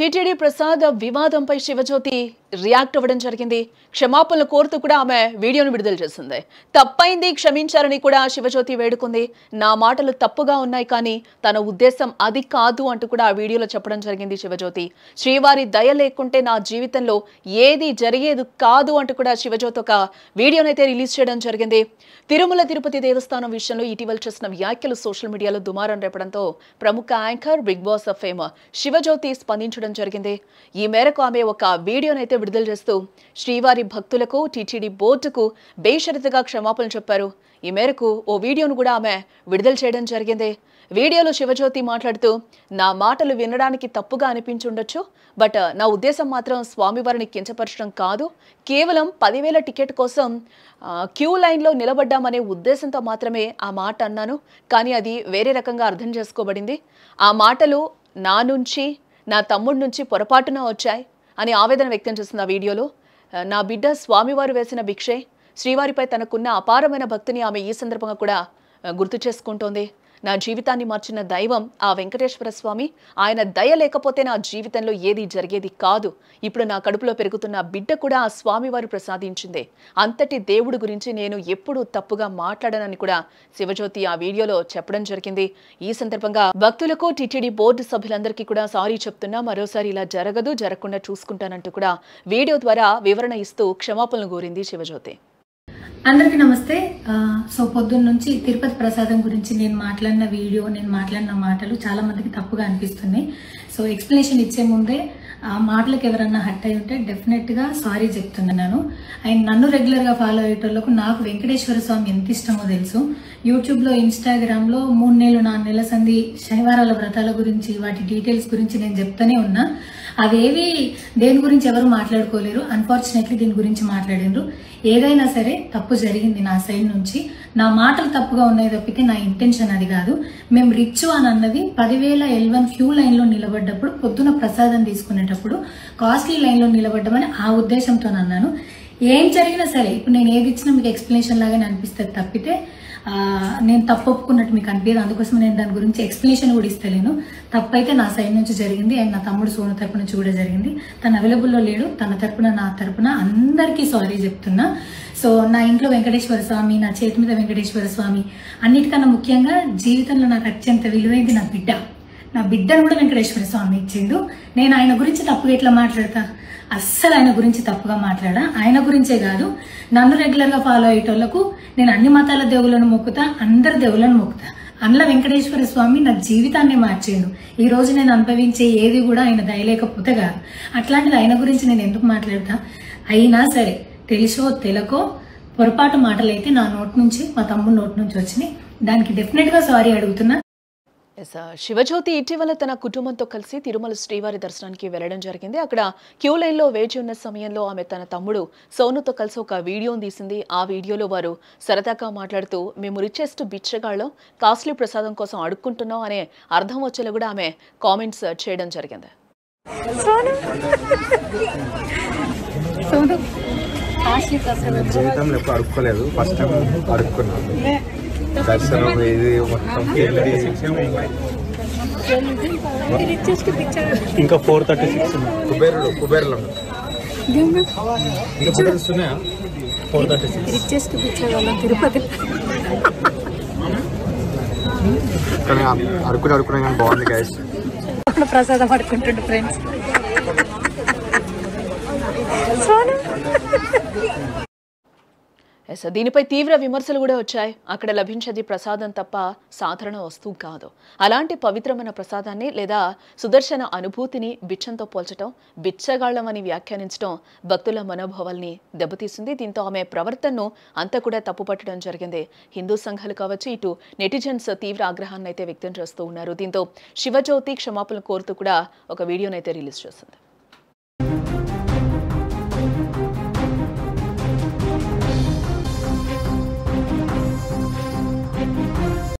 TTD Prasad వివాదంపై Shivajyothi react అవ్వడం జరిగింది. క్షమాపణలు కోరుతూ కూడా ఆమె వీడియోను విడుదల చేసింది. తప్పైంది, క్షమించారని కూడా శివజ్యోతి వేడుకుంది. నా మాటలు తప్పుగా ఉన్నాయి కానీ తన ఉద్దేశం అది కాదు అంటూ కూడా ఆ వీడియోలో చెప్పడం జరిగింది శివజ్యోతి. శ్రీవారి దయ లేకుంటే నా జీవితంలో ఏది జరిగేది కాదు అంటూ కూడా శివజ్యోతి ఒక వీడియోనైతే రిలీజ్ చేయడం జరిగింది. తిరుమల తిరుపతి దేవస్థానం విషయంలో ఇటీవల చేసిన వ్యాఖ్యలు సోషల్ మీడియాలో దుమారం రేపడంతో ప్రముఖ anchor big boss fame Shivajyothi స్పందించడం జరిగింది. ఈ మేరకు ఆమె ఒక వీడియోనైతే విడుదల చేస్తూ శ్రీవారి భక్తులకు టీటీడీ బోర్డుకు బేషరతుగా క్షమాపణలు చెప్పారు. ఈ మేరకు ఓ వీడియోను కూడా ఆమె విడుదల చేయడం జరిగింది. వీడియోలో శివజ్యోతి మాట్లాడుతూ నా మాటలు వినడానికి తప్పుగా అనిపించుండొచ్చు, బట్ నా ఉద్దేశం మాత్రం స్వామివారిని కించపరచడం కాదు. కేవలం 10,000 టికెట్ కోసం క్యూ లైన్లో నిలబడ్డామనే ఉద్దేశంతో మాత్రమే ఆ మాట అన్నాను. కానీ అది వేరే రకంగా అర్థం చేసుకోబడింది. ఆ మాటలు నా నుంచి నా తమ్ముడి నుంచి పొరపాటున వచ్చాయి అని ఆవేదన వ్యక్తం చేస్తున్న వీడియోలో నా బిడ్డ స్వామివారు వేసిన భిక్షే, శ్రీవారిపై తనకున్న అపారమైన భక్తిని ఆమె ఈ సందర్భంగా కూడా గుర్తు చేసుకుంటోంది. నా జీవితాన్ని మార్చిన దైవం ఆ వెంకటేశ్వర స్వామి. ఆయన దయ లేకపోతే నా జీవితంలో ఏది జరిగేది కాదు. ఇప్పుడు నా కడుపులో పెరుగుతున్న బిడ్డ కూడా ఆ స్వామివారు ప్రసాదించిందే. అంతటి దేవుడి గురించి నేను ఎప్పుడూ తప్పుగా మాట్లాడనని కూడా శివజ్యోతి ఆ వీడియోలో చెప్పడం జరిగింది. ఈ సందర్భంగా భక్తులకు టీటీడీ బోర్డు సభ్యులందరికీ కూడా సారీ చెప్తున్నా, మరోసారి ఇలా జరగదు, జరగకుండా చూసుకుంటానంటూ కూడా వీడియో ద్వారా వివరణ ఇస్తూ క్షమాపణలు కోరింది శివజ్యోతి. అందరికీ నమస్తే. సో పొద్దున్న నుంచి తిరుపతి ప్రసాదం గురించి నేను మాట్లాడిన వీడియో, నేను మాట్లాడిన మాటలు చాలా మందికి తప్పుగా అనిపిస్తున్నాయి. సో ఎక్స్ప్లెనేషన్ ఇచ్చే ముందే ఆ మాటలకు ఎవరన్నా హట్ అయి ఉంటే డెఫినెట్గా సారీ చెప్తున్నాను. అండ్ నన్ను రెగ్యులర్గా ఫాలో అయ్యేటోళ్లకు నాకు వెంకటేశ్వర స్వామి ఎంత ఇష్టమో తెలుసు. యూట్యూబ్లో, ఇన్స్టాగ్రామ్లో 3 నెలలు 4 నెలల సంధి శనివారాల వ్రతాల గురించి, వాటి డీటెయిల్స్ గురించి నేను చెప్తూనే ఉన్నా. అవేవి దేని గురించి ఎవరు మాట్లాడుకోలేరు. అన్ఫార్చునేట్లీ దీని గురించి మాట్లాడిండ్రు. ఏదైనా సరే తప్పు జరిగింది నా సైడ్ నుంచి. నా మాటలు తప్పుగా ఉన్నాయి తప్పితే నా ఇంటెన్షన్ అది కాదు. మేము రిచ్ అని అన్నది 10,000 L1 క్యూ లైన్లో నిలబడ్డప్పుడు, పొద్దున ప్రసాదం తీసుకునేటప్పుడు కాస్ట్లీ లైన్లో నిలబడ్డమని ఆ ఉద్దేశంతో అన్నాను. ఏం జరిగినా సరే ఇప్పుడు నేను ఏది ఇచ్చినా మీకు ఎక్స్ప్లెనేషన్ లాగానే అనిపిస్తుంది తప్పితే నేను తప్పు ఒప్పుకున్నట్టు మీకు అనిపించదు. అందుకోసం నేను దాని గురించి ఎక్స్ప్లెనేషన్ కూడా ఇస్తలేను. తప్పు అయితే నా సైడ్ నుంచి జరిగింది అండ్ నా తమ్ముడు సోను తరపున నుంచి కూడా జరిగింది. తను అవైలబుల్లో లేడు. తన తరపున, నా తరపున అందరికీ సారీ చెప్తున్నా. సో నా ఇంట్లో వెంకటేశ్వర స్వామి, నా చేతి మీద వెంకటేశ్వర స్వామి, అన్నిటికన్నా ముఖ్యంగా జీవితంలో నాకు అత్యంత విలువైంది నా బిడ్డ. నా బిడ్డను కూడా వెంకటేశ్వర స్వామి ఇచ్చిండు. నేను ఆయన గురించి తప్పుగా ఎట్లా మాట్లాడతా? అస్సలు ఆయన గురించి తప్పుగా మాట్లాడా. ఆయన గురించే కాదు, నన్ను రెగ్యులర్గా ఫాలో అయ్యేటోళ్లకు నేను అన్ని మతాల దేవులను మొక్కుతా, అందరి దేవులను మొక్కుతా. అందులో వెంకటేశ్వర స్వామి నా జీవితాన్ని మార్చిండు. ఈ రోజు నేను అనుభవించే ఏది కూడా ఆయన దయలేకపోతే కాదు. అట్లాంటిది ఆయన గురించి నేను ఎందుకు మాట్లాడతా? అయినా సరే తెలుసో తెలకో పొరపాటు మాటలు అయితే నా నోటి నుంచి, మా తమ్ముడు నోటి నుంచి వచ్చినాయి. దానికి డెఫినెట్గా సారీ అడుగుతున్నా. శివజ్యోతి ఇటీవల తన కుటుంబంతో కలిసి తిరుమల శ్రీవారి దర్శనానికి వెళ్లడం జరిగింది. అక్కడ క్యూ లైన్లో వేచి ఉన్న సమయంలో ఆమె తన తమ్ముడు సోనుతో కలిసి ఒక వీడియోను తీసింది. ఆ వీడియోలో వారు సరదాగా మాట్లాడుతూ మేము రిచెస్ట్ బిచ్చగాళ్ళం, కాస్ట్లీ ప్రసాదం కోసం అడుక్కుంటున్నాం అనే అర్థం వచ్చేలా కూడా ఆమె కామెంట్స్ చేయడం జరిగింది. జీవితంలో ఎప్పుడు అడుక్కోలేదు, ఫస్ట్ టైం అడుక్కున్నాను. దర్శనం ఇది మొత్తం ఇంకా 436 కుబేరులో ఇంకా చూస్తున్నాయా? 436 కానీ అడుక్కున్నా కానీ బాగుంది గైస్. ప్రసాదం పడుకుంటుండే ఫ్రెండ్స్. దీనిపై తీవ్ర విమర్శలు కూడా వచ్చాయి. అక్కడ లభించేది ప్రసాదం తప్ప సాధారణ వస్తువు కాదు. అలాంటి పవిత్రమైన ప్రసాదాన్ని లేదా సుదర్శన అనుభూతిని బిచ్చంతో పోల్చడం, బిచ్చగాళ్లం అని వ్యాఖ్యానించడం భక్తుల మనోభావాల్ని దెబ్బతీసింది. దీంతో ఆమె ప్రవర్తనను అంతా కూడా తప్పుపట్టడం జరిగింది. హిందూ సంఘాలు కావచ్చు, ఇటు నెటిజన్స్ తీవ్ర ఆగ్రహాన్ని అయితే వ్యక్తం చేస్తూ ఉన్నారు. దీంతో శివజ్యోతి క్షమాపణలు కోరుతూ కూడా ఒక వీడియోనైతే రిలీజ్ చేసింది.